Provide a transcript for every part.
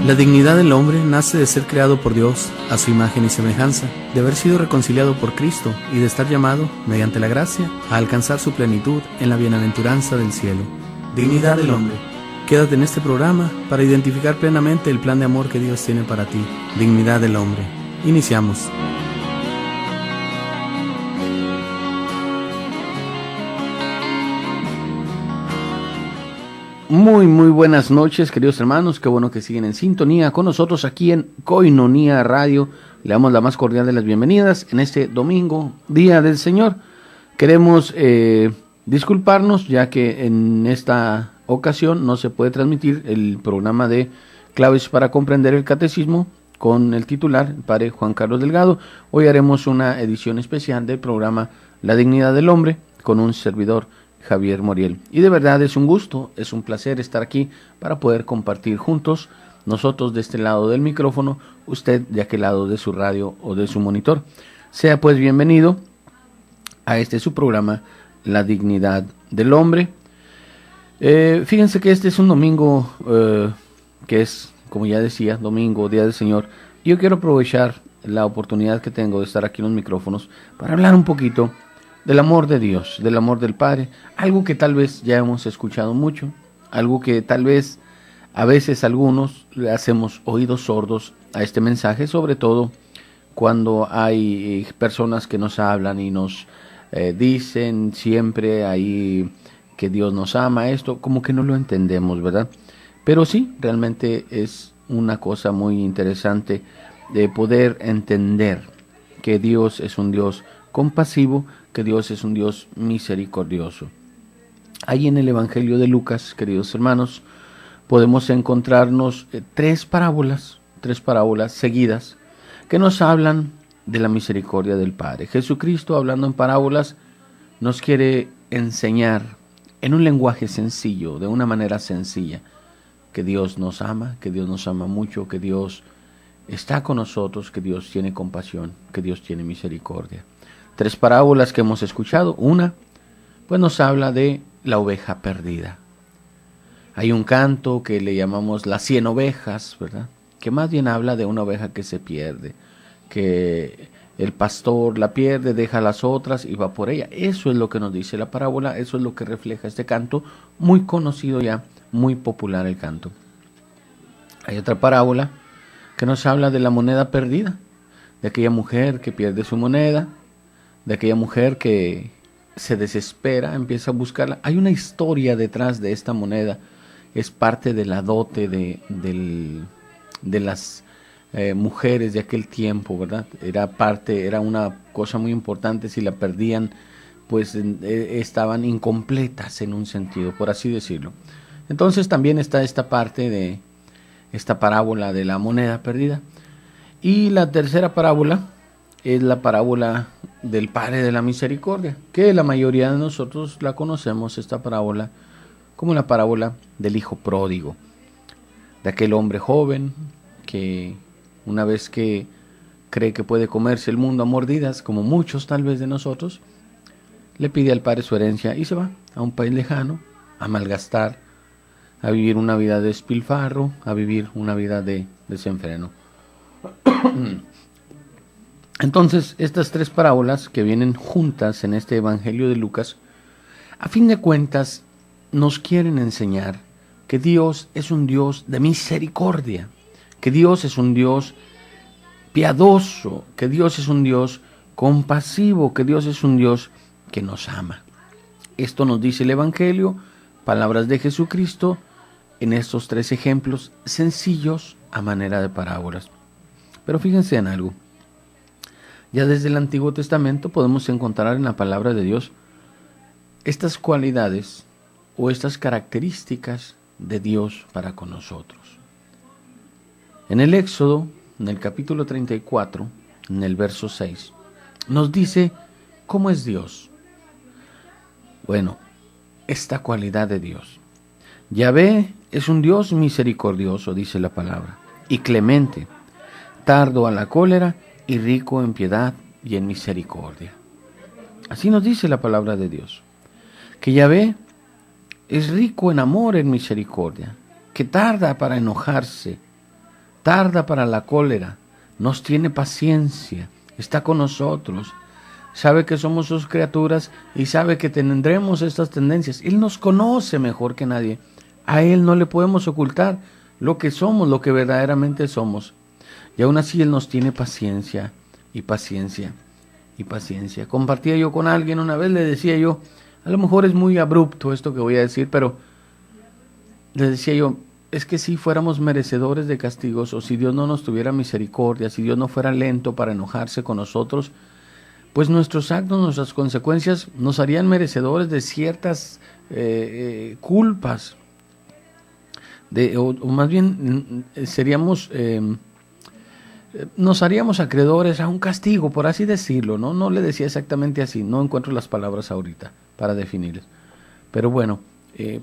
La dignidad del hombre nace de ser creado por Dios a su imagen y semejanza, de haber sido reconciliado por Cristo y de estar llamado, mediante la gracia, a alcanzar su plenitud en la bienaventuranza del cielo. Dignidad del hombre. Quédate en este programa para identificar plenamente el plan de amor que Dios tiene para ti. Dignidad del hombre. Iniciamos. Muy buenas noches, queridos hermanos. Qué bueno que siguen en sintonía con nosotros aquí en Koinonia Radio. Le damos la más cordial de las bienvenidas en este domingo, Día del Señor. Queremos disculparnos ya que en esta ocasión no se puede transmitir el programa de Claves para comprender el Catecismo con el titular, el padre Juan Carlos Delgado. Hoy haremos una edición especial del programa La Dignidad del Hombre con un servidor, Javier Moriel. Y de verdad es un gusto, es un placer estar aquí para poder compartir juntos, nosotros de este lado del micrófono, usted de aquel lado de su radio o de su monitor. Sea pues bienvenido a este su programa, La Dignidad del Hombre. Fíjense que este es un domingo que es, como ya decía, domingo, Día del Señor. Y yo quiero aprovechar la oportunidad que tengo de estar aquí en los micrófonos para hablar un poquito del amor de Dios, del amor del Padre, algo que tal vez ya hemos escuchado mucho, algo que tal vez a veces algunos le hacemos oídos sordos a este mensaje, sobre todo cuando hay personas que nos hablan y nos dicen siempre ahí que Dios nos ama, esto como que no lo entendemos, ¿verdad? Pero sí, realmente es una cosa muy interesante de poder entender que Dios es un Dios compasivo, que Dios es un Dios misericordioso. Ahí en el Evangelio de Lucas, queridos hermanos, podemos encontrarnos tres parábolas seguidas que nos hablan de la misericordia del Padre. Jesucristo, hablando en parábolas, nos quiere enseñar en un lenguaje sencillo, de una manera sencilla, que Dios nos ama mucho, que Dios está con nosotros, que Dios tiene compasión, que Dios tiene misericordia. Tres parábolas que hemos escuchado. Una, pues nos habla de la oveja perdida. Hay un canto que le llamamos las 100 ovejas, ¿verdad? Que más bien habla de una oveja que se pierde, que el pastor la pierde, deja a las otras y va por ella. Eso es lo que nos dice la parábola, eso es lo que refleja este canto, muy conocido ya, muy popular el canto. Hay otra parábola que nos habla de la moneda perdida, de aquella mujer que pierde su moneda, de aquella mujer que se desespera, empieza a buscarla. Hay una historia detrás de esta moneda, es parte de la dote de las mujeres de aquel tiempo, ¿verdad? Era una cosa muy importante, si la perdían, pues estaban incompletas en un sentido, por así decirlo. Entonces también está esta parte de esta parábola de la moneda perdida. Y la tercera parábola es la parábola del Padre de la Misericordia, que la mayoría de nosotros la conocemos, esta parábola, como la parábola del hijo pródigo, de aquel hombre joven que una vez que cree que puede comerse el mundo a mordidas, como muchos tal vez de nosotros, le pide al Padre su herencia y se va a un país lejano a malgastar, a vivir una vida de despilfarro, a vivir una vida de desenfreno. Entonces, estas tres parábolas que vienen juntas en este Evangelio de Lucas, a fin de cuentas, nos quieren enseñar que Dios es un Dios de misericordia, que Dios es un Dios piadoso, que Dios es un Dios compasivo, que Dios es un Dios que nos ama. Esto nos dice el Evangelio, palabras de Jesucristo, en estos tres ejemplos sencillos a manera de parábolas. Pero fíjense en algo. Ya desde el Antiguo Testamento podemos encontrar en la palabra de Dios estas cualidades o estas características de Dios para con nosotros. En el Éxodo, en el capítulo 34, en el verso 6, nos dice cómo es Dios. Bueno, esta cualidad de Dios. Yahvé es un Dios misericordioso, dice la palabra, y clemente, tardo a la cólera y rico en piedad y en misericordia. Así nos dice la palabra de Dios, que Yahvé es rico en amor, en misericordia, que tarda para enojarse, tarda para la cólera, nos tiene paciencia, está con nosotros, sabe que somos sus criaturas y sabe que tendremos estas tendencias. Él nos conoce mejor que nadie. A Él no le podemos ocultar lo que somos, lo que verdaderamente somos. Y aún así Él nos tiene paciencia y paciencia y paciencia. Compartía yo con alguien una vez, le decía yo, a lo mejor es muy abrupto esto que voy a decir, pero le decía yo, es que si fuéramos merecedores de castigos, o si Dios no nos tuviera misericordia, si Dios no fuera lento para enojarse con nosotros, pues nuestros actos, nuestras consecuencias nos harían merecedores de ciertas culpas, o más bien nos haríamos acreedores a un castigo, por así decirlo, ¿no? No le decía exactamente así, no encuentro las palabras ahorita para definirles. Pero bueno,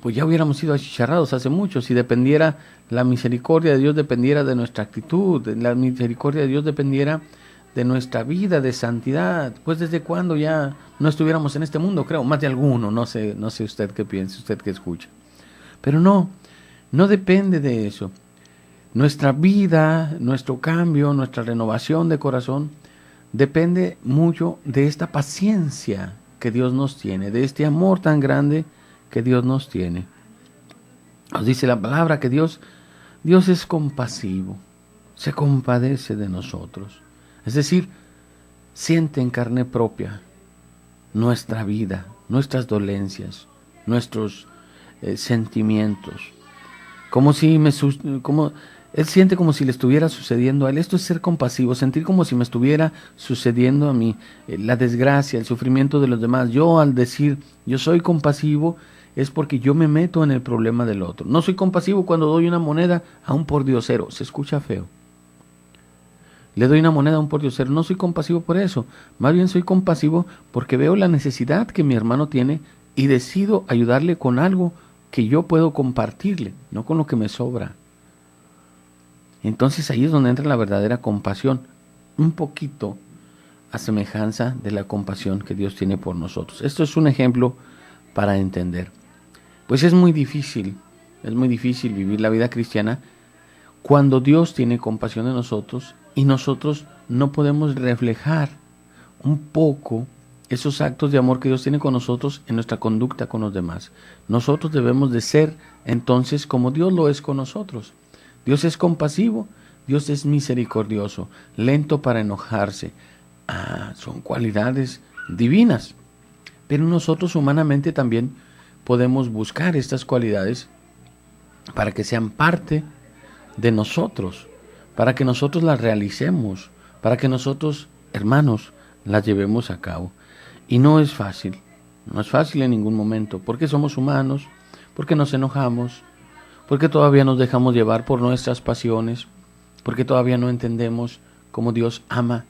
pues ya hubiéramos sido achicharrados hace mucho. Si dependiera la misericordia de Dios, dependiera de nuestra actitud, la misericordia de Dios dependiera de nuestra vida de santidad, pues desde cuándo ya no estuviéramos en este mundo, creo, más de alguno, no sé usted qué piensa, usted que escucha. Pero no depende de eso. Nuestra vida, nuestro cambio, nuestra renovación de corazón depende mucho de esta paciencia que Dios nos tiene, de este amor tan grande que Dios nos tiene. Nos dice la palabra que Dios es compasivo, se compadece de nosotros. Es decir, siente en carne propia nuestra vida, nuestras dolencias, nuestros sentimientos. Él siente como si le estuviera sucediendo a él. Esto es ser compasivo, sentir como si me estuviera sucediendo a mí la desgracia, el sufrimiento de los demás. Yo al decir yo soy compasivo es porque yo me meto en el problema del otro. No soy compasivo cuando doy una moneda a un pordiosero. Se escucha feo. Le doy una moneda a un pordiosero. No soy compasivo por eso. Más bien soy compasivo porque veo la necesidad que mi hermano tiene y decido ayudarle con algo que yo puedo compartirle, no con lo que me sobra. Entonces ahí es donde entra la verdadera compasión, un poquito a semejanza de la compasión que Dios tiene por nosotros. Esto es un ejemplo para entender. Pues es muy difícil vivir la vida cristiana cuando Dios tiene compasión de nosotros y nosotros no podemos reflejar un poco esos actos de amor que Dios tiene con nosotros en nuestra conducta con los demás. Nosotros debemos de ser entonces como Dios lo es con nosotros. Dios es compasivo, Dios es misericordioso, lento para enojarse. Son cualidades divinas. Pero nosotros humanamente también podemos buscar estas cualidades para que sean parte de nosotros, para que nosotros las realicemos, para que nosotros, hermanos, las llevemos a cabo. Y no es fácil en ningún momento, porque somos humanos, porque nos enojamos, porque todavía nos dejamos llevar por nuestras pasiones, porque todavía no entendemos cómo Dios ama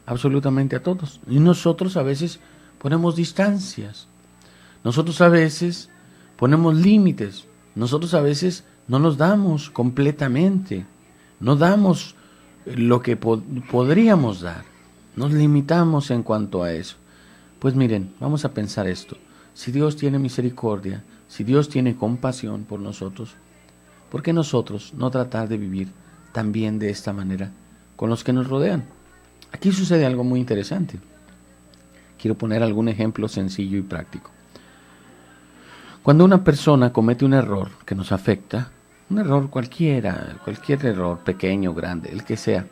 absolutamente a todos. Y nosotros a veces ponemos distancias, nosotros a veces ponemos límites, nosotros a veces no nos damos completamente, no damos lo que podríamos dar, nos limitamos en cuanto a eso. Pues miren, vamos a pensar esto. Si Dios tiene misericordia, si Dios tiene compasión por nosotros, ¿por qué nosotros no tratar de vivir también de esta manera con los que nos rodean? Aquí sucede algo muy interesante. Quiero poner algún ejemplo sencillo y práctico. Cuando una persona comete un error que nos afecta, un error cualquier error, pequeño o grande, el que sea,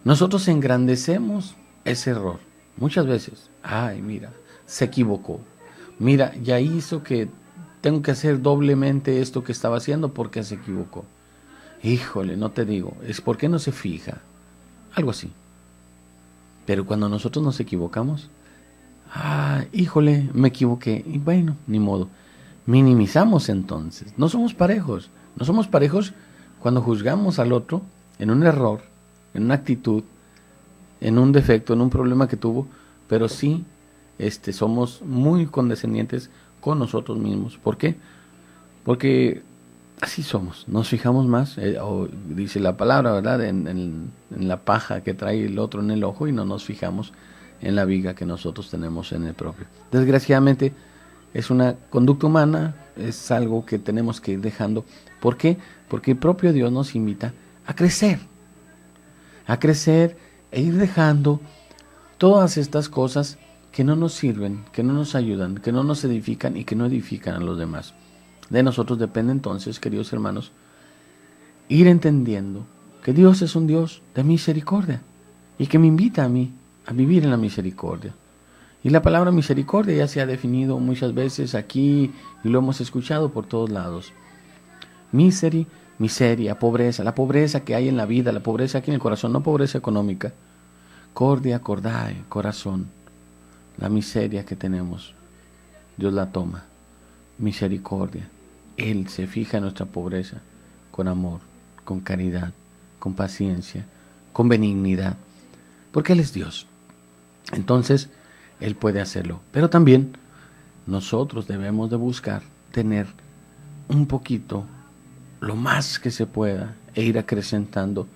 nosotros engrandecemos ese error. Muchas veces, mira, se equivocó. Mira, ya hizo que tengo que hacer doblemente esto que estaba haciendo porque se equivocó. Híjole, no te digo, es porque no se fija. Algo así. Pero cuando nosotros nos equivocamos, híjole, me equivoqué. Y bueno, ni modo. Minimizamos entonces. No somos parejos. No somos parejos cuando juzgamos al otro en un error, en una actitud, en un defecto, en un problema que tuvo, pero sí somos muy condescendientes con nosotros mismos. ¿Por qué? Porque así somos, nos fijamos más, dice la palabra, ¿verdad? En la paja que trae el otro en el ojo y no nos fijamos en la viga que nosotros tenemos en el propio. Desgraciadamente es una conducta humana, es algo que tenemos que ir dejando. ¿Por qué? Porque el propio Dios nos invita a crecer, a crecer e ir dejando todas estas cosas que no nos sirven, que no nos ayudan, que no nos edifican y que no edifican a los demás. De nosotros depende entonces, queridos hermanos, ir entendiendo que Dios es un Dios de misericordia y que me invita a mí a vivir en la misericordia. Y la palabra misericordia ya se ha definido muchas veces aquí y lo hemos escuchado por todos lados. Miseria, pobreza, la pobreza que hay en la vida, la pobreza aquí en el corazón, no pobreza económica. Cordia, cordae, corazón, la miseria que tenemos, Dios la toma. Misericordia, Él se fija en nuestra pobreza con amor, con caridad, con paciencia, con benignidad, porque Él es Dios. Entonces, Él puede hacerlo, pero también nosotros debemos de buscar tener un poquito, lo más que se pueda, e ir acrecentando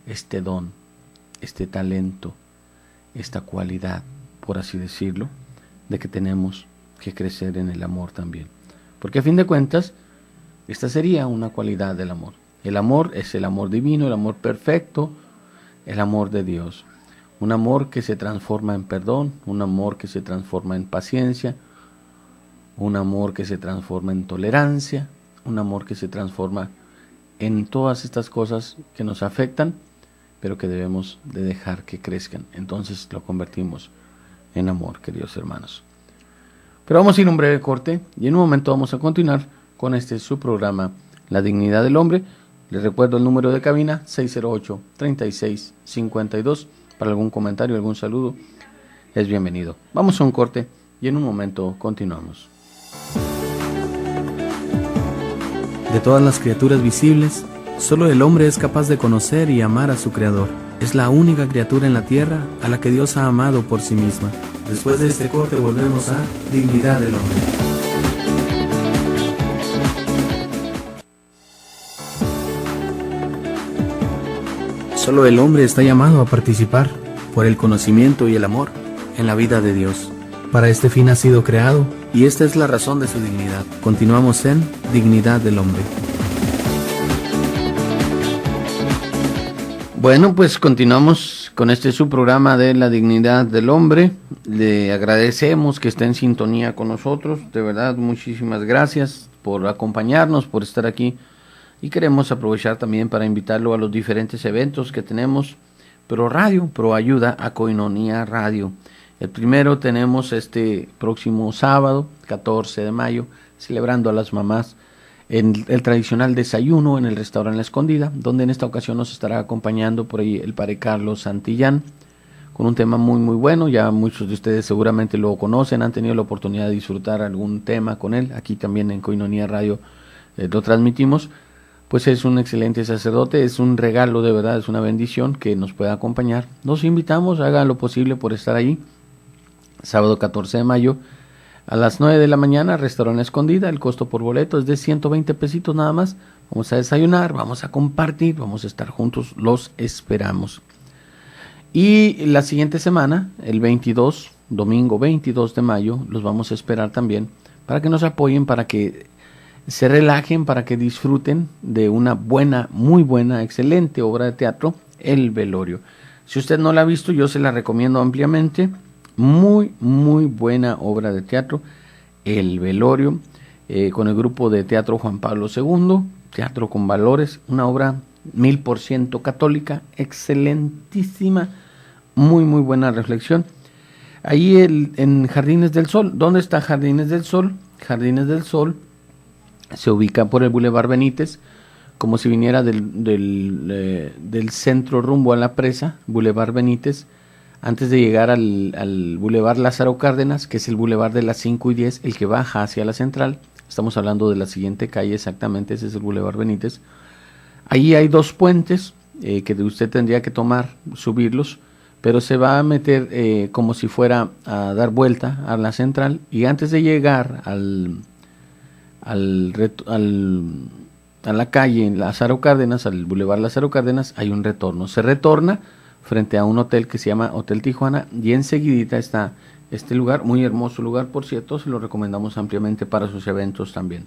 este don, este talento, esta cualidad, por así decirlo, de que tenemos que crecer en el amor también. Porque a fin de cuentas, esta sería una cualidad del amor. El amor es el amor divino, el amor perfecto, el amor de Dios. Un amor que se transforma en perdón, un amor que se transforma en paciencia, un amor que se transforma en tolerancia, un amor que se transforma en todas estas cosas que nos afectan, pero que debemos de dejar que crezcan. Entonces lo convertimos en amor, queridos hermanos. Pero vamos a ir a un breve corte y en un momento vamos a continuar con su programa, La Dignidad del Hombre. Les recuerdo el número de cabina, 608-3652. Para algún comentario, algún saludo, es bienvenido. Vamos a un corte y en un momento continuamos. De todas las criaturas visibles, solo el hombre es capaz de conocer y amar a su Creador. Es la única criatura en la tierra a la que Dios ha amado por sí misma. Después de este corte volvemos a Dignidad del Hombre. Solo el hombre está llamado a participar, por el conocimiento y el amor, en la vida de Dios. Para este fin ha sido creado, y esta es la razón de su dignidad. Continuamos en Dignidad del Hombre. Bueno, pues continuamos con su programa de La Dignidad del Hombre. Le agradecemos que esté en sintonía con nosotros. De verdad, muchísimas gracias por acompañarnos, por estar aquí. Y queremos aprovechar también para invitarlo a los diferentes eventos que tenemos. Pro Radio, Pro Ayuda a Koinonia Radio. El primero tenemos este próximo sábado, 14 de mayo, celebrando a las mamás en el tradicional desayuno en el restaurante La Escondida, donde en esta ocasión nos estará acompañando por ahí el padre Carlos Santillán, con un tema muy muy bueno. Ya muchos de ustedes seguramente lo conocen, han tenido la oportunidad de disfrutar algún tema con él. Aquí también en Koinonia Radio lo transmitimos. Pues es un excelente sacerdote, es un regalo de verdad, es una bendición que nos pueda acompañar. Nos invitamos, hagan lo posible por estar ahí. Sábado 14 de mayo a las 9 de la mañana, restaurante La Escondida. El costo por boleto es de 120 pesitos nada más. Vamos a desayunar, vamos a compartir, vamos a estar juntos, los esperamos. Y la siguiente semana, el 22, domingo 22 de mayo, los vamos a esperar también para que nos apoyen, para que se relajen, para que disfruten de una buena, muy buena, excelente obra de teatro, El Velorio. Si usted no la ha visto, yo se la recomiendo ampliamente. Muy, muy buena obra de teatro, El Velorio, con el grupo de teatro Juan Pablo II, Teatro con Valores, una obra 1000% católica, excelentísima, muy, muy buena reflexión. Ahí en Jardines del Sol. ¿Dónde está Jardines del Sol? Jardines del Sol se ubica por el Boulevard Benítez, como si viniera del centro rumbo a la presa, Boulevard Benítez, antes de llegar al Boulevard Lázaro Cárdenas, que es el Boulevard de las 5 y 10, el que baja hacia la central. Estamos hablando de la siguiente calle exactamente, ese es el Boulevard Benítez. Ahí hay dos puentes que usted tendría que tomar, subirlos, pero se va a meter como si fuera a dar vuelta a la central, y antes de llegar a la calle Lázaro Cárdenas, al Boulevard Lázaro Cárdenas, hay un retorno. Se retorna frente a un hotel que se llama Hotel Tijuana, y enseguidita está este lugar, muy hermoso lugar, por cierto, se lo recomendamos ampliamente para sus eventos también.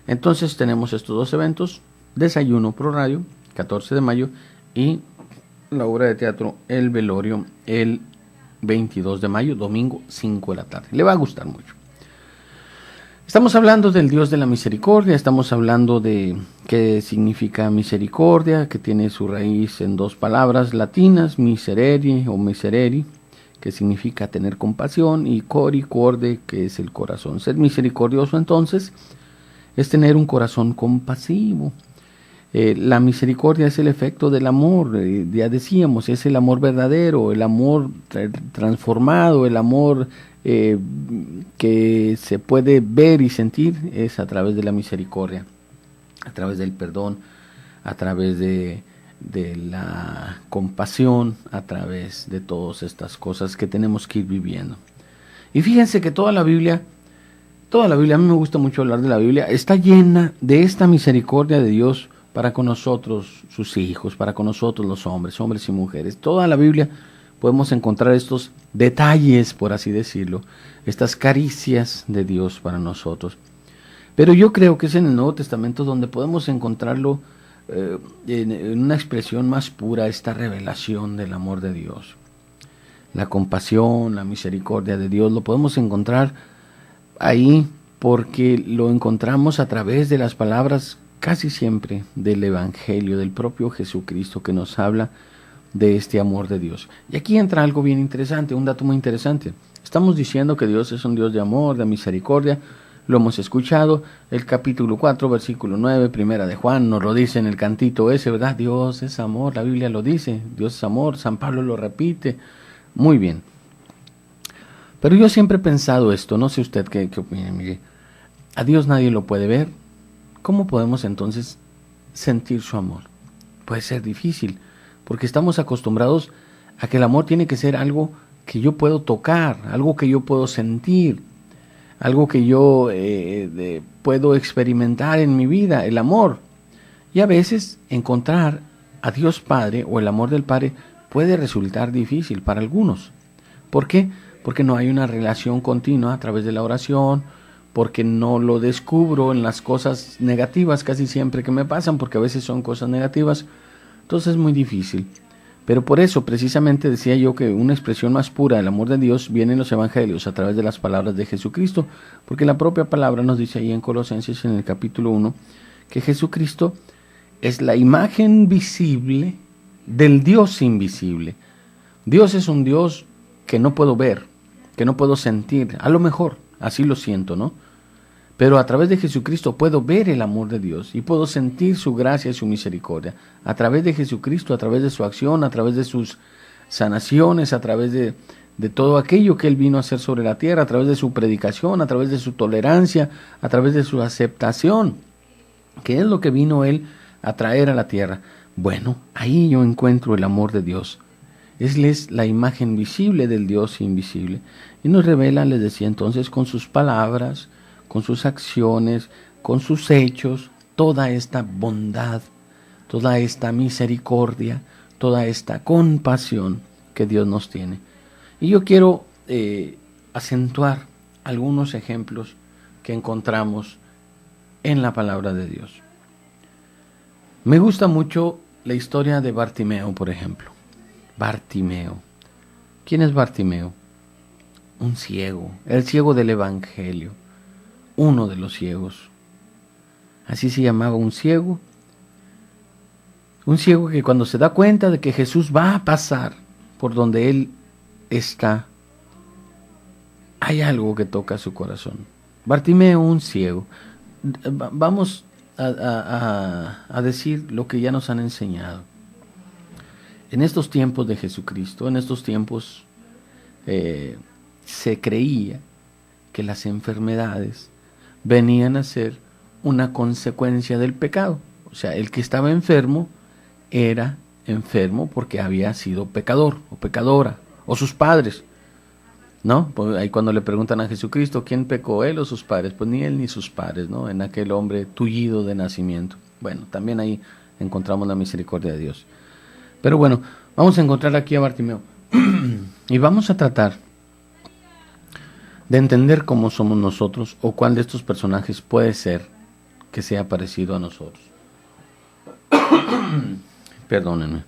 Entonces tenemos estos dos eventos: desayuno Pro Radio, 14 de mayo, y la obra de teatro El Velorio el 22 de mayo, domingo, 5 de la tarde. Le va a gustar mucho. Estamos hablando del Dios de la misericordia, estamos hablando de qué significa misericordia, que tiene su raíz en dos palabras latinas, miserere o misereri, que significa tener compasión, y cori, corde, que es el corazón. Ser misericordioso, entonces, es tener un corazón compasivo. La misericordia es el efecto del amor, ya decíamos, es el amor verdadero, el amor transformado, el amor que se puede ver y sentir es a través de la misericordia, a través del perdón, a través de la compasión, a través de todas estas cosas que tenemos que ir viviendo. Y fíjense que toda la Biblia, a mí me gusta mucho hablar de la Biblia, está llena de esta misericordia de Dios para con nosotros, sus hijos, para con nosotros los hombres y mujeres. Toda la Biblia podemos encontrar estos detalles, por así decirlo, estas caricias de Dios para nosotros. Pero yo creo que es en el Nuevo Testamento donde podemos encontrarlo en una expresión más pura, esta revelación del amor de Dios. La compasión, la misericordia de Dios, lo podemos encontrar ahí porque lo encontramos a través de las palabras casi siempre del Evangelio, del propio Jesucristo, que nos habla de este amor de Dios. Y aquí entra algo bien interesante, un dato muy interesante. Estamos diciendo que Dios es un Dios de amor, de misericordia, lo hemos escuchado, el capítulo 4, versículo 9, primera de Juan, nos lo dice en el cantito ese, ¿verdad? Dios es amor, la Biblia lo dice, Dios es amor, San Pablo lo repite, muy bien. Pero yo siempre he pensado esto, no sé usted qué opina, Miguel. A Dios nadie lo puede ver. ¿Cómo podemos entonces sentir su amor? Puede ser difícil, porque estamos acostumbrados a que el amor tiene que ser algo que yo puedo tocar, algo que yo puedo sentir, algo que yo puedo experimentar en mi vida, el amor. Y a veces encontrar a Dios Padre o el amor del Padre puede resultar difícil para algunos. ¿Por qué? Porque no hay una relación continua a través de la oración, porque no lo descubro en las cosas negativas casi siempre que me pasan, porque a veces son cosas negativas, entonces es muy difícil. Pero por eso precisamente decía yo que una expresión más pura del amor de Dios viene en los evangelios a través de las palabras de Jesucristo, porque la propia palabra nos dice ahí en Colosenses en el capítulo 1 que Jesucristo es la imagen visible del Dios invisible. Dios es un Dios que no puedo ver, que no puedo sentir, a lo mejor así lo siento, ¿no? Pero a través de Jesucristo puedo ver el amor de Dios y puedo sentir su gracia y su misericordia. A través de Jesucristo, a través de su acción, a través de sus sanaciones, a través de todo aquello que Él vino a hacer sobre la tierra, a través de su predicación, a través de su tolerancia, a través de su aceptación. ¿Qué es lo que vino Él a traer a la tierra? Bueno, ahí yo encuentro el amor de Dios. Él es la imagen visible del Dios invisible. Y nos revela, les decía entonces, con sus palabras, con sus acciones, con sus hechos, toda esta bondad, toda esta misericordia, toda esta compasión que Dios nos tiene. Y yo quiero acentuar algunos ejemplos que encontramos en la palabra de Dios. Me gusta mucho la historia de Bartimeo, por ejemplo. Bartimeo. ¿Quién es Bartimeo? Un ciego, el ciego del Evangelio, uno de los ciegos. Así se llamaba, un ciego que cuando se da cuenta de que Jesús va a pasar por donde él está, hay algo que toca su corazón. Bartimeo, un ciego. Vamos a decir lo que ya nos han enseñado. En estos tiempos de Jesucristo, en estos tiempos se creía que las enfermedades venían a ser una consecuencia del pecado. O sea, el que estaba enfermo era enfermo porque había sido pecador o pecadora, o sus padres, ¿no? Pues ahí cuando le preguntan a Jesucristo, ¿quién pecó, él o sus padres? Pues ni él ni sus padres, ¿no? En aquel hombre tullido de nacimiento. Bueno, también ahí encontramos la misericordia de Dios. Pero bueno, vamos a encontrar aquí a Bartimeo y vamos a tratar de entender cómo somos nosotros o cuál de estos personajes puede ser que sea parecido a nosotros. Perdónenme.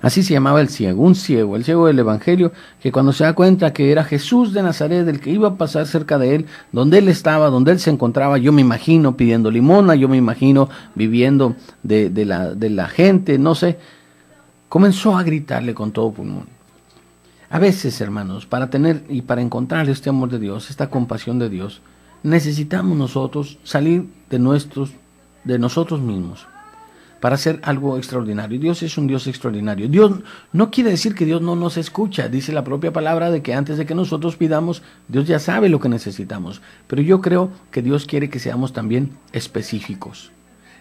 Así se llamaba el ciego, el ciego del Evangelio, que cuando se da cuenta que era Jesús de Nazaret, el que iba a pasar cerca de él, donde él estaba, donde él se encontraba, yo me imagino pidiendo limosna, yo me imagino viviendo de la gente, no sé, comenzó a gritarle con todo pulmón. A veces, hermanos, para tener y para encontrar este amor de Dios, esta compasión de Dios, necesitamos nosotros salir de nosotros mismos para hacer algo extraordinario. Dios es un Dios extraordinario. Dios no quiere decir que Dios no nos escucha. Dice la propia palabra de que antes de que nosotros pidamos, Dios ya sabe lo que necesitamos. Pero yo creo que Dios quiere que seamos también específicos.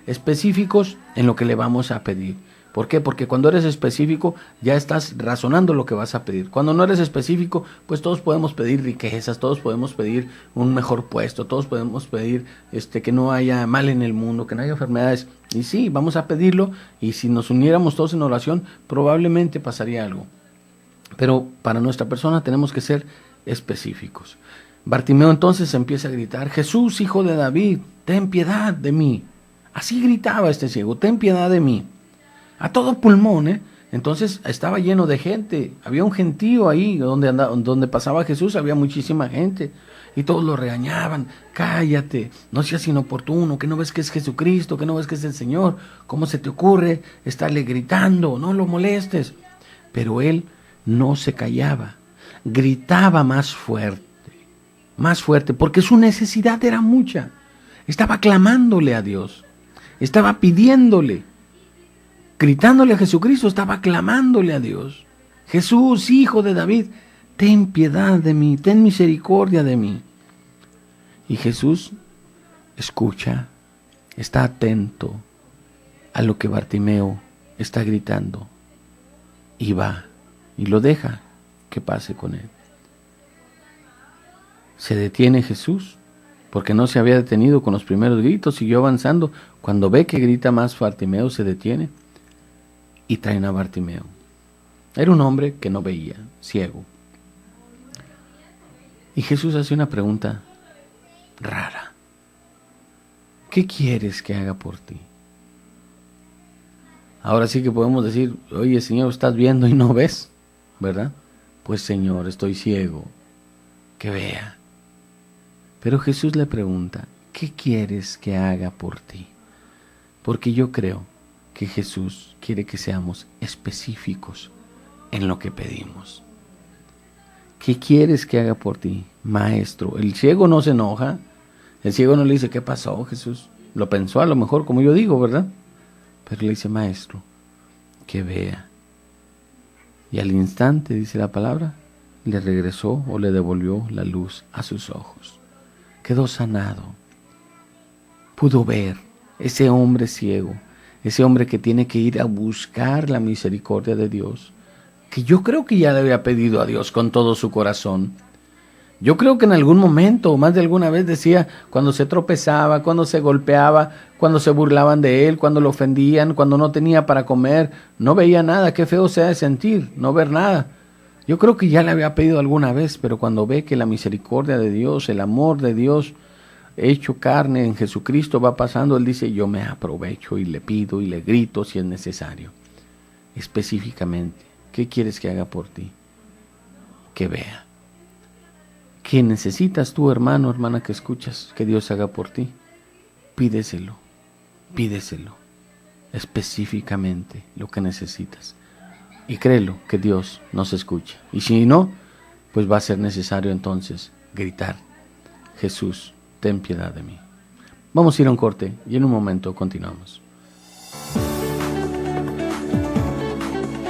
Específicos en lo que le vamos a pedir. ¿Por qué? Porque cuando eres específico ya estás razonando lo que vas a pedir. Cuando no eres específico, pues todos podemos pedir riquezas, todos podemos pedir un mejor puesto, todos podemos pedir que no haya mal en el mundo, que no haya enfermedades. Y sí, vamos a pedirlo, y si nos uniéramos todos en oración, probablemente pasaría algo. Pero para nuestra persona tenemos que ser específicos. Bartimeo entonces empieza a gritar: Jesús, hijo de David, ten piedad de mí. Así gritaba este ciego: ten piedad de mí. A todo pulmón, Entonces estaba lleno de gente, había un gentío ahí donde pasaba Jesús, había muchísima gente, y todos lo regañaban: cállate, no seas inoportuno, que no ves que es Jesucristo, que no ves que es el Señor, ¿cómo se te ocurre estarle gritando? No lo molestes. Pero él no se callaba, gritaba más fuerte, porque su necesidad era mucha, estaba clamándole a Dios, estaba pidiéndole, gritándole a Jesucristo, estaba clamándole a Dios: Jesús, hijo de David, ten piedad de mí, ten misericordia de mí. Y Jesús escucha, está atento a lo que Bartimeo está gritando, y va y lo deja que pase con él. Se detiene Jesús, porque no se había detenido con los primeros gritos, siguió avanzando. Cuando ve que grita más Bartimeo, se detiene y traen a Bartimeo. Era un hombre que no veía, ciego. Y Jesús hace una pregunta rara: ¿qué quieres que haga por ti? Ahora sí que podemos decir: oye, Señor, estás viendo y no ves, ¿verdad? Pues, Señor, estoy ciego, que vea. Pero Jesús le pregunta: ¿qué quieres que haga por ti? Porque yo creo que Jesús quiere que seamos específicos en lo que pedimos. ¿Qué quieres que haga por ti, maestro? El ciego no se enoja, el ciego no le dice: ¿qué pasó, Jesús? Lo pensó a lo mejor, como yo digo, ¿verdad? Pero le dice: maestro, que vea. Y al instante, dice la palabra, le regresó o le devolvió la luz a sus ojos. Quedó sanado. Pudo ver. Ese hombre ciego, ese hombre que tiene que ir a buscar la misericordia de Dios, que yo creo que ya le había pedido a Dios con todo su corazón. Yo creo que en algún momento, o más de alguna vez, decía, cuando se tropezaba, cuando se golpeaba, cuando se burlaban de él, cuando lo ofendían, cuando no tenía para comer, no veía nada. Qué feo se ha de sentir, no ver nada. Yo creo que ya le había pedido alguna vez, pero cuando ve que la misericordia de Dios, el amor de Dios hecho carne en Jesucristo va pasando, él dice: yo me aprovecho y le pido y le grito si es necesario. Específicamente, ¿qué quieres que haga por ti? Que vea. ¿Qué necesitas tú, hermano, hermana, que escuchas que Dios haga por ti? Pídeselo específicamente lo que necesitas, y créelo que Dios nos escucha. Y si no, pues va a ser necesario entonces gritar: Jesús, ten piedad de mí. Vamos a ir a un corte y en un momento continuamos.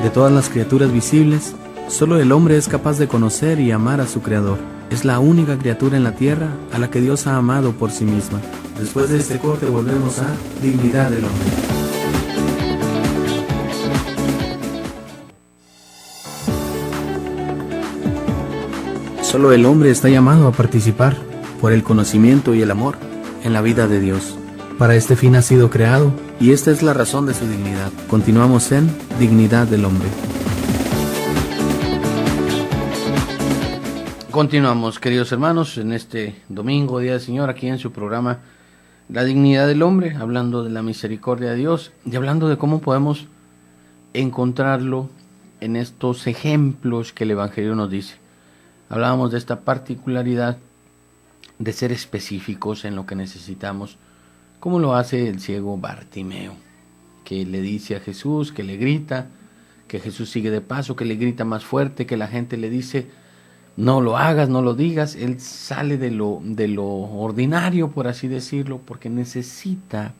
De todas las criaturas visibles, solo el hombre es capaz de conocer y amar a su Creador. Es la única criatura en la tierra a la que Dios ha amado por sí misma. Después de este corte volvemos a Dignidad del Hombre. Solo el hombre está llamado a participar, por el conocimiento y el amor, en la vida de Dios. Para este fin ha sido creado, y esta es la razón de su dignidad. Continuamos en Dignidad del Hombre. Continuamos, queridos hermanos, en este domingo, Día del Señor, aquí en su programa La Dignidad del Hombre, hablando de la misericordia de Dios y hablando de cómo podemos encontrarlo en estos ejemplos que el Evangelio nos dice. Hablábamos de esta particularidad de ser específicos en lo que necesitamos, como lo hace el ciego Bartimeo, que le dice a Jesús, que le grita, que Jesús sigue de paso, que le grita más fuerte, que la gente le dice, no lo hagas, no lo digas. Él sale de lo ordinario, por así decirlo, porque necesita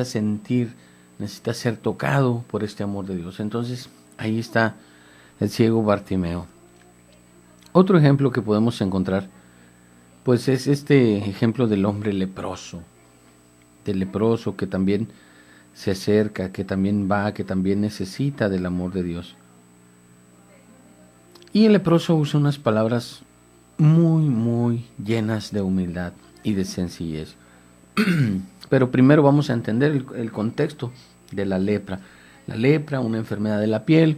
sentir, necesita ser tocado por este amor de Dios. Entonces, ahí está el ciego Bartimeo. Otro ejemplo que podemos encontrar, pues es este ejemplo del hombre leproso, del leproso que también se acerca, que también va, que también necesita del amor de Dios. Y el leproso usa unas palabras muy llenas de humildad y de sencillez. Pero primero vamos a entender el contexto de la lepra. La lepra, una enfermedad de la piel,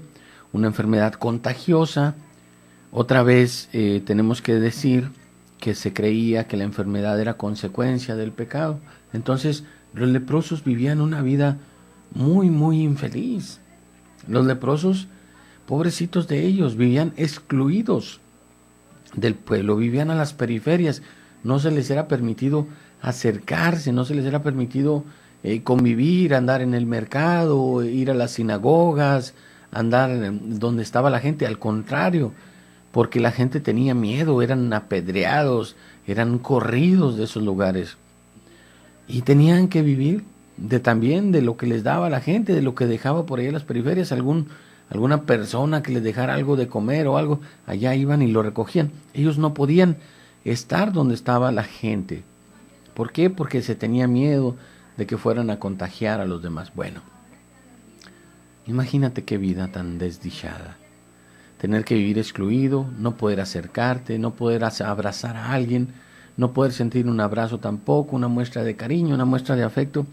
una enfermedad contagiosa. Otra vez tenemos que decir que se creía que la enfermedad era consecuencia del pecado. Entonces los leprosos vivían una vida muy infeliz. Los leprosos, pobrecitos de ellos, vivían excluidos del pueblo, vivían a las periferias, no se les era permitido acercarse, no se les era permitido convivir, andar en el mercado, ir a las sinagogas, andar donde estaba la gente, al contrario, porque la gente tenía miedo, eran apedreados, eran corridos de esos lugares y tenían que vivir también de lo que les daba la gente, de lo que dejaba por ahí en las periferias, alguna persona que les dejara algo de comer o algo, allá iban y lo recogían. Ellos no podían estar donde estaba la gente. ¿Por qué? Porque se tenía miedo de que fueran a contagiar a los demás. Bueno, imagínate qué vida tan desdichada. Tener que vivir excluido, no poder acercarte, no poder abrazar a alguien, no poder sentir un abrazo tampoco, una muestra de cariño, una muestra de afecto.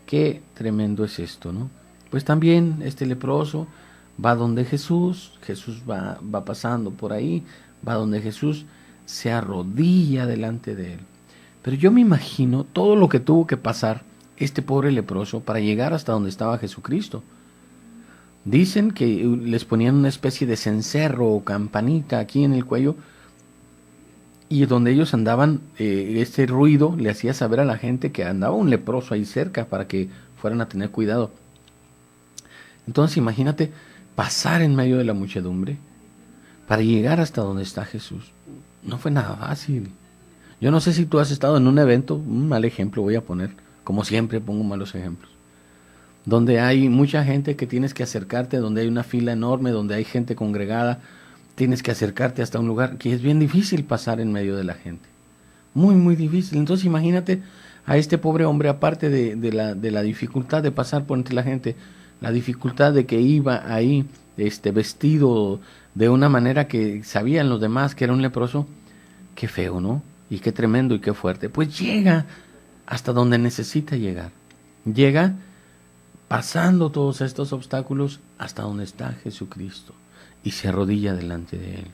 Qué tremendo es esto, ¿no? Pues también este leproso va donde Jesús va pasando por ahí, va donde Jesús, se arrodilla delante de él. Pero yo me imagino todo lo que tuvo que pasar este pobre leproso para llegar hasta donde estaba Jesucristo. Dicen que les ponían una especie de cencerro o campanita aquí en el cuello, y donde ellos andaban, este ruido le hacía saber a la gente que andaba un leproso ahí cerca para que fueran a tener cuidado. Entonces imagínate pasar en medio de la muchedumbre para llegar hasta donde está Jesús. No fue nada fácil. Yo no sé si tú has estado en un evento, un mal ejemplo voy a poner, como siempre pongo malos ejemplos, donde hay mucha gente que tienes que acercarte, donde hay una fila enorme, donde hay gente congregada, tienes que acercarte hasta un lugar que es bien difícil pasar en medio de la gente. Muy difícil. Entonces imagínate a este pobre hombre, aparte de la dificultad de pasar por entre la gente, la dificultad de que iba ahí vestido de una manera que sabían los demás que era un leproso. Qué feo, ¿no? Y qué tremendo y qué fuerte. Pues llega hasta donde necesita llegar. Llega pasando todos estos obstáculos hasta donde está Jesucristo y se arrodilla delante de él.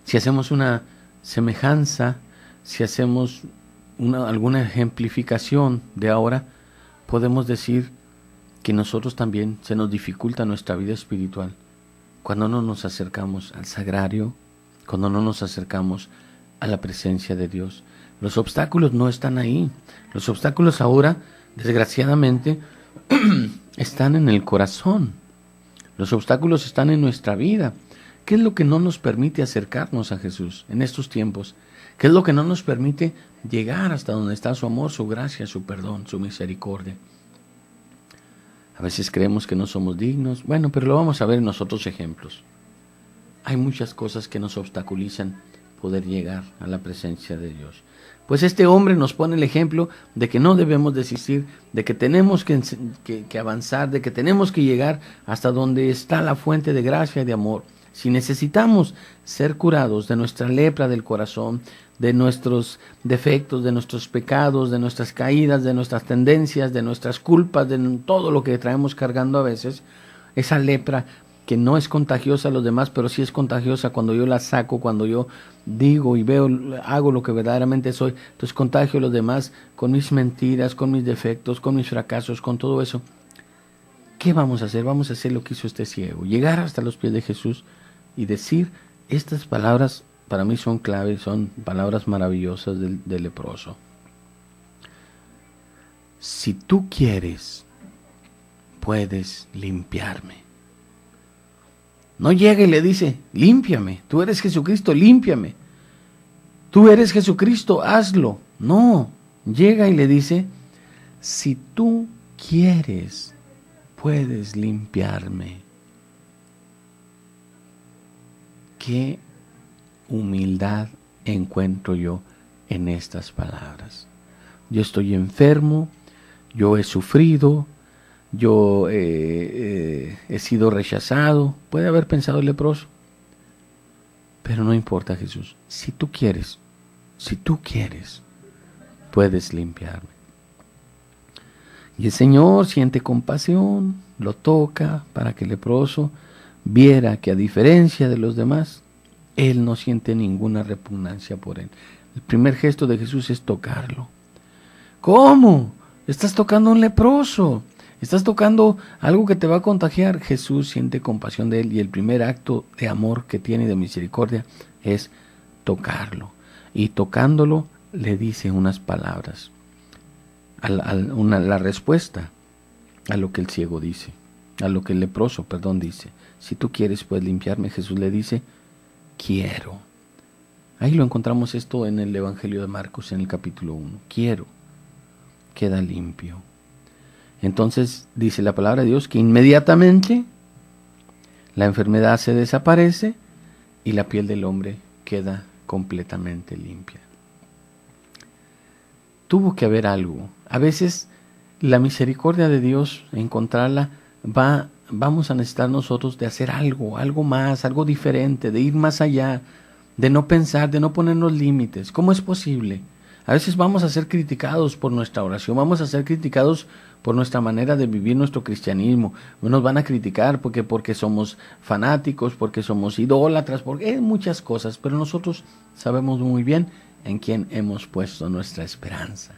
Si hacemos una semejanza, si hacemos alguna ejemplificación de ahora, podemos decir que nosotros también se nos dificulta nuestra vida espiritual cuando no nos acercamos al sagrario, cuando no nos acercamos a la presencia de Dios. Los obstáculos no están ahí. Los obstáculos ahora, desgraciadamente, están en el corazón. Los obstáculos están en nuestra vida. ¿Qué es lo que no nos permite acercarnos a Jesús en estos tiempos? ¿Qué es lo que no nos permite llegar hasta donde está su amor, su gracia, su perdón, su misericordia? A veces creemos que no somos dignos. Bueno, pero lo vamos a ver en otros ejemplos. Hay muchas cosas que nos obstaculizan poder llegar a la presencia de Dios. Pues este hombre nos pone el ejemplo de que no debemos desistir, de que tenemos que avanzar, de que tenemos que llegar hasta donde está la fuente de gracia y de amor. Si necesitamos ser curados de nuestra lepra del corazón, de nuestros defectos, de nuestros pecados, de nuestras caídas, de nuestras tendencias, de nuestras culpas, de todo lo que traemos cargando a veces, esa lepra que no es contagiosa a los demás, pero sí es contagiosa cuando yo la saco, cuando yo digo y veo, hago lo que verdaderamente soy. Entonces contagio a los demás con mis mentiras, con mis defectos, con mis fracasos, con todo eso. ¿qué vamos a hacer? Vamos a hacer lo que hizo este ciego, llegar hasta los pies de Jesús y decir estas palabras. Para mí son clave, son palabras maravillosas del leproso. Si tú quieres, puedes limpiarme. No llega y le dice, límpiame, tú eres Jesucristo, límpiame. Tú eres Jesucristo, hazlo. No, llega y le dice, si tú quieres, puedes limpiarme. ¿Qué humildad encuentro yo en estas palabras? Yo estoy enfermo, yo he sufrido, yo he sido rechazado. Puede haber pensado el leproso, pero no importa, Jesús. Si tú quieres, puedes limpiarme. Y el Señor siente compasión, lo toca para que el leproso viera que, a diferencia de los demás, Él no siente ninguna repugnancia por él. El primer gesto de Jesús es tocarlo. ¿Cómo? Estás tocando a un leproso. Estás tocando algo que te va a contagiar. Jesús siente compasión de él y el primer acto de amor que tiene y de misericordia es tocarlo. Y tocándolo le dice unas palabras. La respuesta a lo que el ciego dice. A lo que el leproso, dice. Si tú quieres, puedes limpiarme. Jesús le dice, quiero. Ahí lo encontramos esto en el Evangelio de Marcos, en el capítulo 1. Quiero. Queda limpio. Entonces dice la palabra de Dios que inmediatamente la enfermedad se desaparece y la piel del hombre queda completamente limpia. Tuvo que haber algo. A veces la misericordia de Dios, encontrarla, vamos a necesitar nosotros de hacer algo más, algo diferente, de ir más allá, de no pensar, de no ponernos límites. ¿Cómo es posible? A veces vamos a ser criticados por nuestra oración, vamos a ser criticados por nuestra manera de vivir nuestro cristianismo. Nos van a criticar porque somos fanáticos, porque somos idólatras, porque hay muchas cosas, pero nosotros sabemos muy bien en quién hemos puesto nuestra esperanza.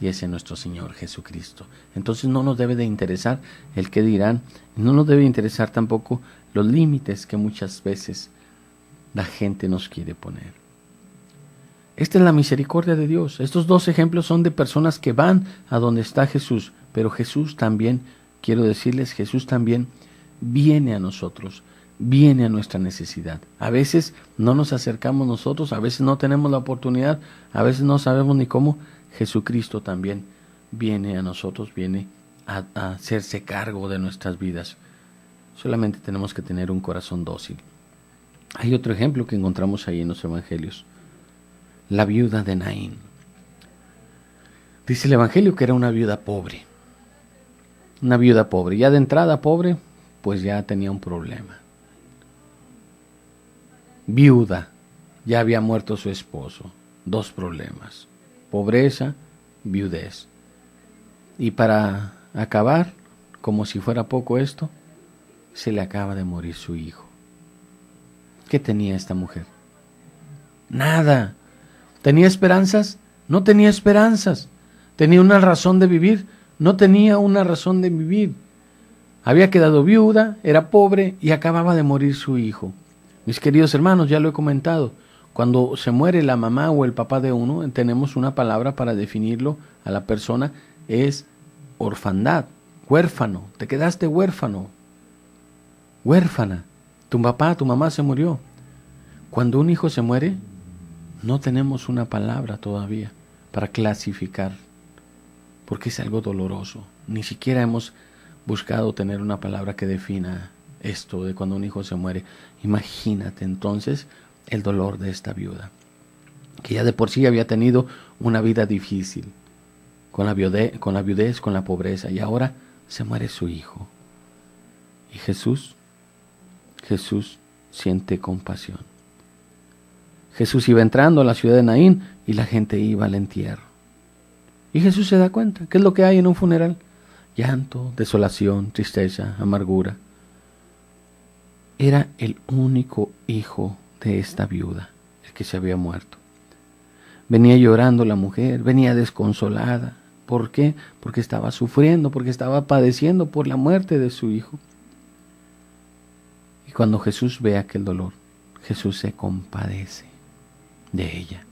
Y es en nuestro Señor Jesucristo. Entonces no nos debe de interesar el qué dirán, no nos debe interesar tampoco los límites que muchas veces la gente nos quiere poner. Esta es la misericordia de Dios. Estos dos ejemplos son de personas que van a donde está Jesús, pero Jesús también, quiero decirles, Jesús también viene a nosotros, viene a nuestra necesidad. A veces no nos acercamos nosotros, a veces no tenemos la oportunidad, a veces no sabemos ni cómo. Jesucristo también viene a nosotros, viene a hacerse cargo de nuestras vidas. Solamente tenemos que tener un corazón dócil. Hay otro ejemplo que encontramos ahí en los evangelios. La viuda de Naín. Dice el evangelio que era una viuda pobre. Una viuda pobre. Ya de entrada pobre, pues ya tenía un problema. Viuda. Ya había muerto su esposo. Dos problemas. Pobreza, viudez. Y para acabar, como si fuera poco esto, se le acaba de morir su hijo. ¿Qué tenía esta mujer? Nada. ¿Tenía esperanzas? No tenía esperanzas. ¿Tenía una razón de vivir? No tenía una razón de vivir. Había quedado viuda, era pobre y acababa de morir su hijo. Mis queridos hermanos, ya lo he comentado. Cuando se muere la mamá o el papá de uno, tenemos una palabra para definirlo a la persona, es orfandad, huérfano, te quedaste huérfano, huérfana, tu papá, tu mamá se murió. Cuando un hijo se muere, no tenemos una palabra todavía para clasificar, porque es algo doloroso. Ni siquiera hemos buscado tener una palabra que defina esto de cuando un hijo se muere. Imagínate entonces el dolor de esta viuda, que ya de por sí había tenido una vida difícil, con la viudez, con la pobreza, y ahora se muere su hijo. Y Jesús siente compasión. Jesús iba entrando a la ciudad de Naín y la gente iba al entierro. Y Jesús se da cuenta, ¿qué es lo que hay en un funeral? Llanto, desolación, tristeza, amargura. Era el único hijo de esta viuda, el que se había muerto. Venía llorando la mujer, venía desconsolada, ¿Por qué? Porque estaba sufriendo, porque estaba padeciendo por la muerte de su hijo. Y cuando Jesús ve aquel dolor, Jesús se compadece de ella,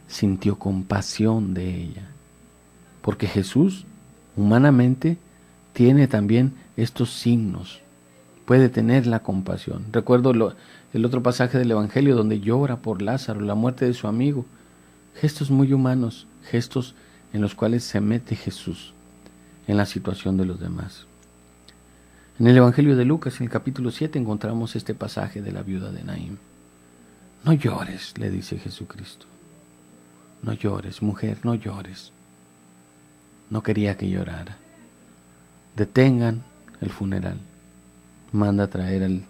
sintió compasión de ella, porque Jesús humanamente tiene también estos signos, puede tener la compasión. Recuerdo el otro pasaje del Evangelio donde llora por Lázaro, la muerte de su amigo, gestos muy humanos, gestos en los cuales se mete Jesús en la situación de los demás. En el Evangelio de Lucas, en el capítulo 7, encontramos este pasaje de la viuda de Naín. No llores, le dice Jesucristo. No llores, mujer, no llores. No quería que llorara. Detengan el funeral. Manda a traer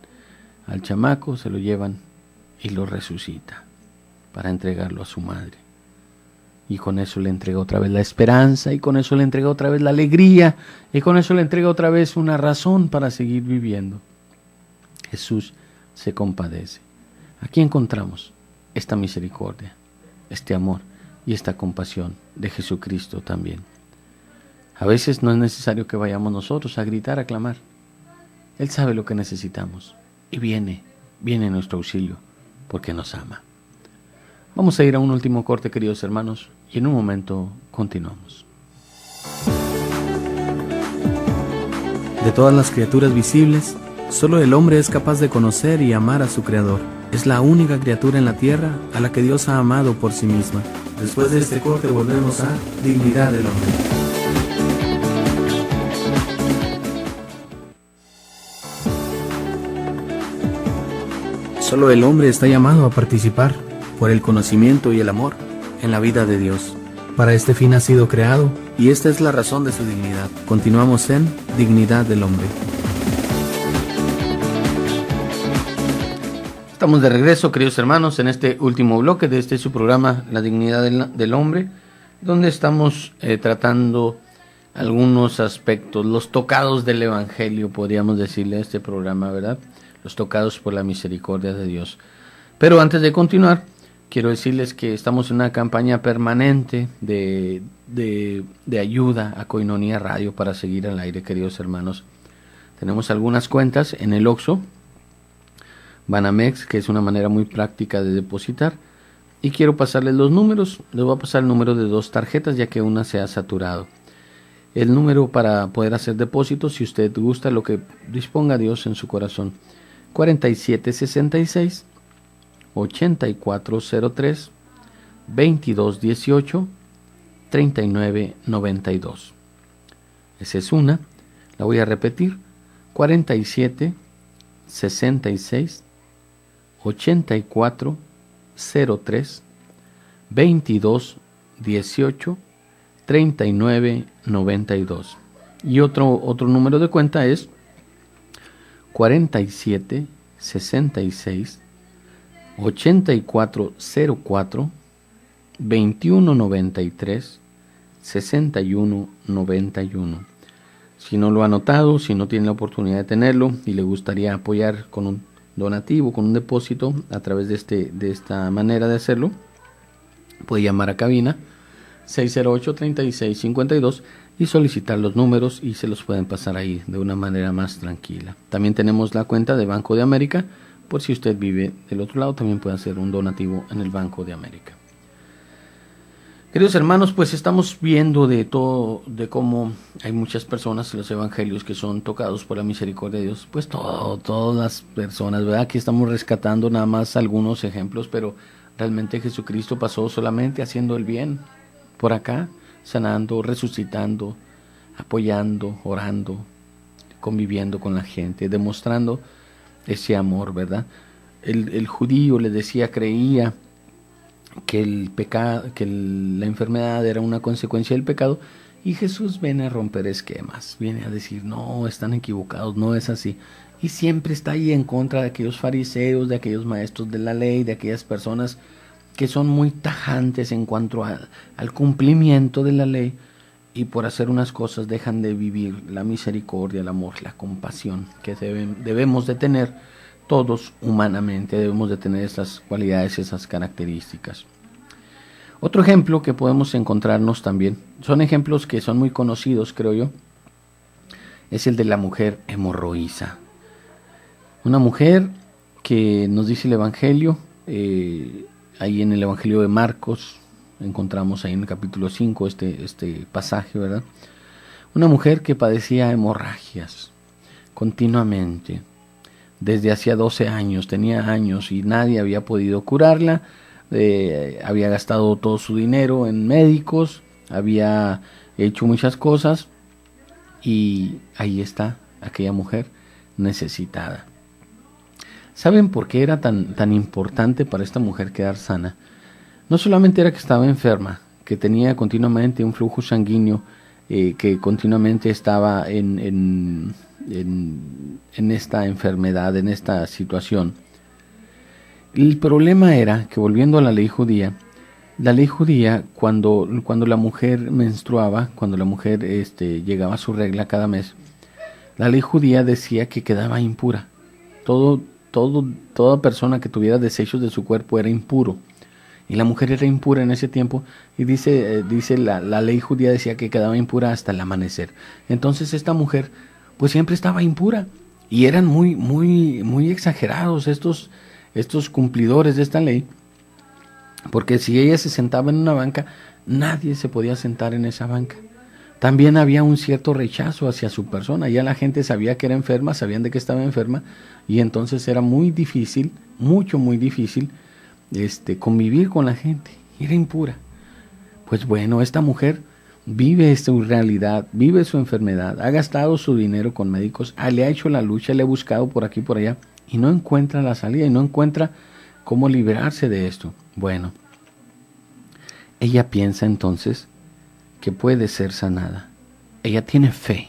al chamaco, se lo llevan y lo resucita para entregarlo a su madre. Y con eso le entrega otra vez la esperanza, y con eso le entrega otra vez la alegría, y con eso le entrega otra vez una razón para seguir viviendo. Jesús se compadece. Aquí encontramos esta misericordia, este amor y esta compasión de Jesucristo también. A veces no es necesario que vayamos nosotros a gritar, a clamar. Él sabe lo que necesitamos y viene en nuestro auxilio porque nos ama. Vamos a ir a un último corte, queridos hermanos, y en un momento continuamos. De todas las criaturas visibles, solo el hombre es capaz de conocer y amar a su Creador. Es la única criatura en la tierra a la que Dios ha amado por sí misma. Después de este corte volvemos a Dignidad del Hombre. Solo el hombre está llamado a participar, por el conocimiento y el amor, en la vida de Dios. Para este fin ha sido creado, y esta es la razón de su dignidad. Continuamos en Dignidad del Hombre. Estamos de regreso, queridos hermanos, en este último bloque de su programa, La Dignidad del Hombre, donde estamos tratando algunos aspectos, los tocados del Evangelio, podríamos decirle a este programa, ¿verdad? Los tocados por la misericordia de Dios. Pero antes de continuar, quiero decirles que estamos en una campaña permanente de ayuda a Koinonia Radio para seguir al aire, queridos hermanos. Tenemos algunas cuentas en el Oxxo, Banamex, que es una manera muy práctica de depositar, y quiero pasarles los números. Les voy a pasar el número de 2 tarjetas, ya que una se ha saturado. El número para poder hacer depósitos, si usted gusta, lo que disponga Dios en su corazón: 4766 8403 2218 3992. Esa es una. La voy a repetir: 4766 8403 2218 3992. Y otro número de cuenta es 4766 8404 2193 6191. Si no lo ha anotado, si no tiene la oportunidad de tenerlo y le gustaría apoyar con un donativo, con un depósito a través de esta manera de hacerlo, puede llamar a cabina 608-3652 y solicitar los números, y se los pueden pasar ahí de una manera más tranquila. También tenemos la cuenta de Banco de América, por si usted vive del otro lado, también puede hacer un donativo en el Banco de América. Queridos hermanos, pues estamos viendo de todo, de cómo hay muchas personas en los evangelios que son tocados por la misericordia de Dios. Pues todas las personas, ¿verdad? Aquí estamos rescatando nada más algunos ejemplos, pero realmente Jesucristo pasó solamente haciendo el bien por acá, sanando, resucitando, apoyando, orando, conviviendo con la gente, demostrando ese amor, ¿verdad? El judío le decía, creía que el pecado, que la enfermedad era una consecuencia del pecado, y Jesús viene a romper esquemas, viene a decir, no, están equivocados, no es así, y siempre está ahí en contra de aquellos fariseos, de aquellos maestros de la ley, de aquellas personas que son muy tajantes en cuanto al cumplimiento de la ley, y por hacer unas cosas dejan de vivir la misericordia, el amor, la compasión que debemos de tener todos humanamente. Debemos de tener esas cualidades, esas características. Otro ejemplo que podemos encontrarnos también, son ejemplos que son muy conocidos, creo yo, es el de la mujer hemorroísa. Una mujer que nos dice el Evangelio, ahí en el Evangelio de Marcos, encontramos ahí en el capítulo 5 este pasaje, ¿verdad? Una mujer que padecía hemorragias continuamente, desde hacía 12 años, tenía años y nadie había podido curarla, había gastado todo su dinero en médicos, había hecho muchas cosas y ahí está aquella mujer necesitada. ¿Saben por qué era tan importante para esta mujer quedar sana? No solamente era que estaba enferma, que tenía continuamente un flujo sanguíneo, que continuamente estaba en esta enfermedad, en esta situación. El problema era que, volviendo a la ley judía, cuando la mujer menstruaba, cuando la mujer llegaba a su regla cada mes, la ley judía decía que quedaba impura. Toda persona que tuviera desechos de su cuerpo era impuro. Y la mujer era impura en ese tiempo, y dice la ley judía decía que quedaba impura hasta el amanecer. Entonces esta mujer pues siempre estaba impura, y eran muy exagerados estos cumplidores de esta ley, porque si ella se sentaba en una banca, nadie se podía sentar en esa banca. También había un cierto rechazo hacia su persona, ya la gente sabía que era enferma, sabían de que estaba enferma, y entonces era muy difícil, muy difícil, convivir con la gente, era impura. Pues bueno, esta mujer vive su realidad, vive su enfermedad, ha gastado su dinero con médicos, le ha hecho la lucha, le ha buscado por aquí y por allá, y no encuentra la salida, y no encuentra cómo liberarse de esto. Bueno, ella piensa entonces que puede ser sanada. Ella tiene fe.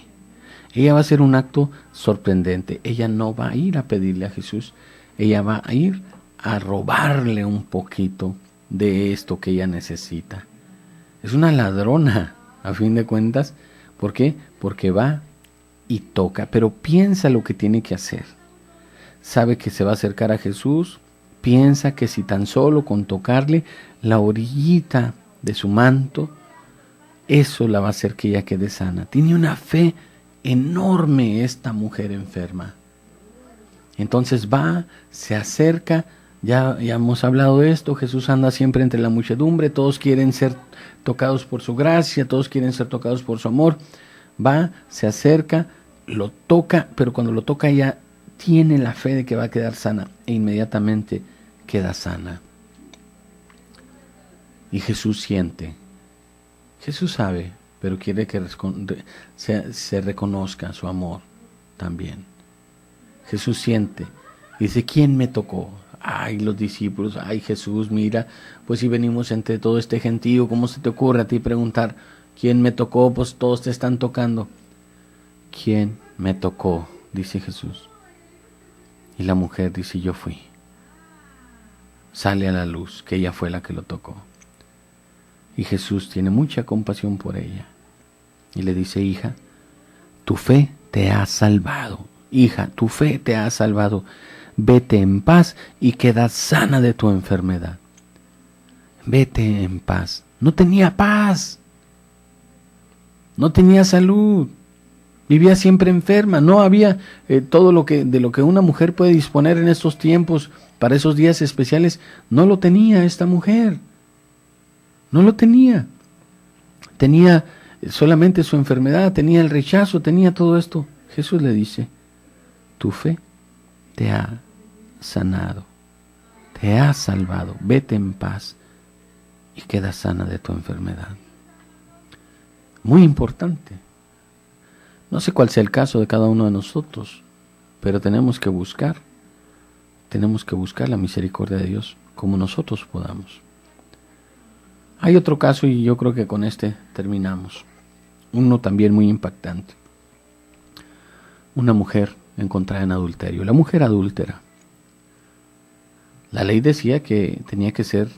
Ella va a hacer un acto sorprendente. Ella no va a ir a pedirle a Jesús, ella va a ir a robarle un poquito de esto que ella necesita. Es una ladrona, a fin de cuentas. ¿Por qué? Porque va y toca, pero piensa lo que tiene que hacer. Sabe que se va a acercar a Jesús, piensa que si tan solo con tocarle la orillita de su manto, eso la va a hacer que ella quede sana. Tiene una fe enorme esta mujer enferma. Entonces va, se acerca. Ya hemos hablado de esto, Jesús anda siempre entre la muchedumbre, todos quieren ser tocados por su gracia, todos quieren ser tocados por su amor. Va, se acerca, lo toca, pero cuando lo toca ella tiene la fe de que va a quedar sana, e inmediatamente queda sana. Y Jesús siente, Jesús sabe, pero quiere que se reconozca su amor también. Jesús siente, y dice, ¿quién me tocó? Ay, los discípulos, ay Jesús, mira, pues si venimos entre todo este gentío, ¿cómo se te ocurre a ti preguntar quién me tocó? Pues todos te están tocando. ¿Quién me tocó? Dice Jesús. Y la mujer dice, yo fui. Sale a la luz que ella fue la que lo tocó. Y Jesús tiene mucha compasión por ella. Y le dice, hija, tu fe te ha salvado. Hija, tu fe te ha salvado. Vete en paz y queda sana de tu enfermedad. Vete en paz. No tenía paz. No tenía salud. Vivía siempre enferma. No había todo de lo que una mujer puede disponer en estos tiempos para esos días especiales. No lo tenía esta mujer. No lo tenía. Tenía solamente su enfermedad, tenía el rechazo, tenía todo esto. Jesús le dice, tu fe te ha sanado, te ha salvado, vete en paz y queda sana de tu enfermedad. Muy importante. No sé cuál sea el caso de cada uno de nosotros, pero tenemos que buscar la misericordia de Dios como nosotros podamos. Hay otro caso, y yo creo que con este terminamos. Uno también muy impactante. Una mujer encontrada en adulterio. La mujer adúltera. La ley decía que tenía que ser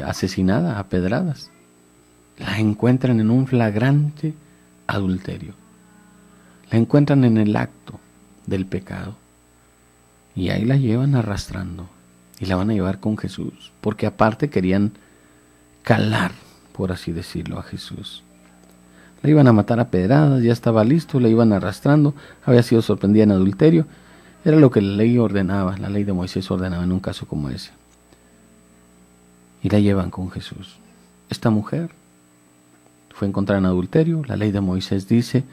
asesinada a pedradas. La encuentran en un flagrante adulterio. La encuentran en el acto del pecado. Y ahí la llevan arrastrando. Y la van a llevar con Jesús. Porque aparte querían calar, por así decirlo, a Jesús. La iban a matar a pedradas, ya estaba listo, la iban arrastrando, había sido sorprendida en adulterio. Era lo que la ley ordenaba, la ley de Moisés ordenaba en un caso como ese. Y la llevan con Jesús. Esta mujer fue encontrada en adulterio, la ley de Moisés dice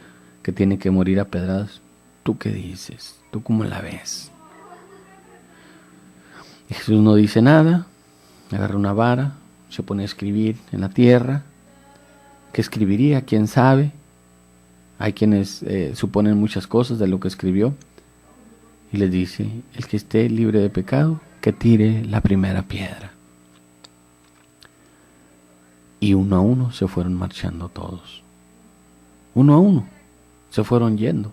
que tiene que morir a pedradas. ¿Tú qué dices? ¿Tú cómo la ves? Y Jesús no dice nada, agarra una vara, se pone a escribir en la tierra. ¿Qué escribiría? ¿Quién sabe? Hay quienes suponen muchas cosas de lo que escribió. Y les dice, el que esté libre de pecado, que tire la primera piedra. Y uno a uno se fueron marchando todos. Uno a uno se fueron yendo.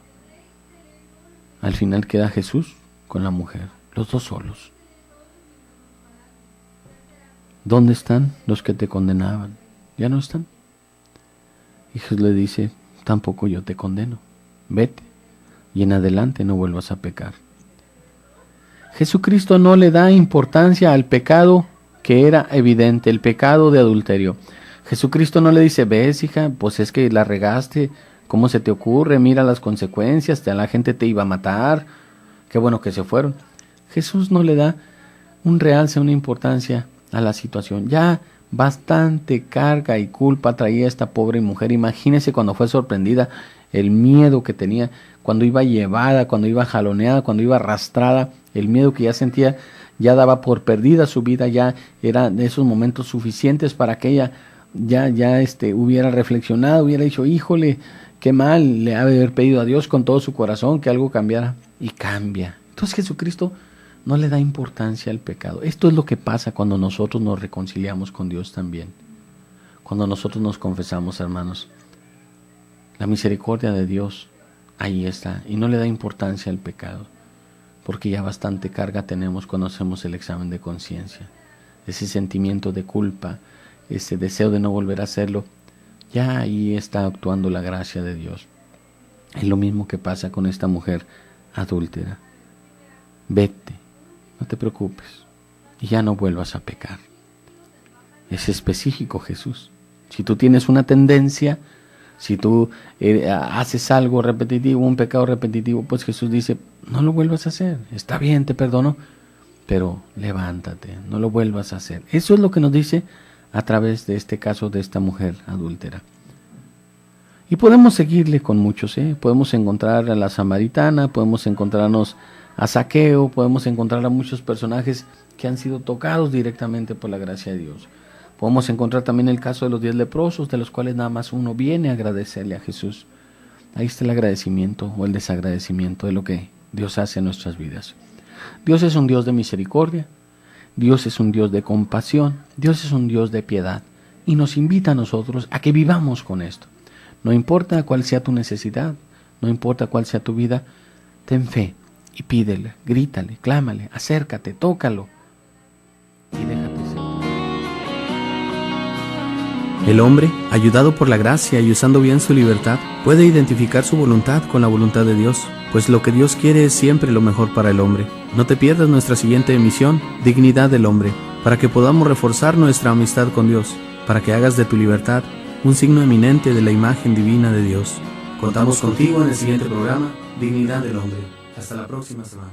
Al final queda Jesús con la mujer, los dos solos. ¿Dónde están los que te condenaban? ¿Ya no están? Y Jesús le dice, tampoco yo te condeno. Vete y en adelante no vuelvas a pecar. Jesucristo no le da importancia al pecado que era evidente, el pecado de adulterio. Jesucristo no le dice, ves hija, pues es que la regaste, ¿cómo se te ocurre? Mira las consecuencias, la gente te iba a matar, qué bueno que se fueron. Jesús no le da un realce, una importancia a la situación. Ya bastante carga y culpa traía esta pobre mujer. Imagínese cuando fue sorprendida, el miedo que tenía, cuando iba llevada, cuando iba jaloneada, cuando iba arrastrada, el miedo que ya sentía, ya daba por perdida su vida, ya eran esos momentos suficientes para que ella ya hubiera reflexionado, hubiera dicho, híjole, qué mal, le ha de haber pedido a Dios con todo su corazón que algo cambiara, y cambia. Entonces Jesucristo no le da importancia al pecado. Esto es lo que pasa cuando nosotros nos reconciliamos con Dios también. Cuando nosotros nos confesamos, hermanos. La misericordia de Dios ahí está, y no le da importancia al pecado, porque ya bastante carga tenemos cuando hacemos el examen de conciencia. Ese sentimiento de culpa, ese deseo de no volver a hacerlo, ya ahí está actuando la gracia de Dios. Es lo mismo que pasa con esta mujer adúltera. Vete, no te preocupes, y ya no vuelvas a pecar. Es específico Jesús. Si tú tienes una tendencia, si tú haces algo repetitivo, un pecado repetitivo, pues Jesús dice, no lo vuelvas a hacer. Está bien, te perdono, pero levántate, no lo vuelvas a hacer. Eso es lo que nos dice a través de este caso de esta mujer adúltera. Y podemos seguirle con muchos, podemos encontrar a la samaritana, podemos encontrarnos a Zaqueo, podemos encontrar a muchos personajes que han sido tocados directamente por la gracia de Dios. Podemos encontrar también el caso de los 10 leprosos, de los cuales nada más uno viene a agradecerle a Jesús. Ahí está el agradecimiento o el desagradecimiento de lo que Dios hace en nuestras vidas. Dios es un Dios de misericordia, Dios es un Dios de compasión, Dios es un Dios de piedad, y nos invita a nosotros a que vivamos con esto. No importa cuál sea tu necesidad, no importa cuál sea tu vida, ten fe y pídele, grítale, clámale, acércate, tócalo y déjate ser. El hombre, ayudado por la gracia y usando bien su libertad, puede identificar su voluntad con la voluntad de Dios, pues lo que Dios quiere es siempre lo mejor para el hombre. No te pierdas nuestra siguiente emisión, Dignidad del Hombre, para que podamos reforzar nuestra amistad con Dios, para que hagas de tu libertad un signo eminente de la imagen divina de Dios. Contamos contigo en el siguiente programa, Dignidad del Hombre. Hasta la próxima semana.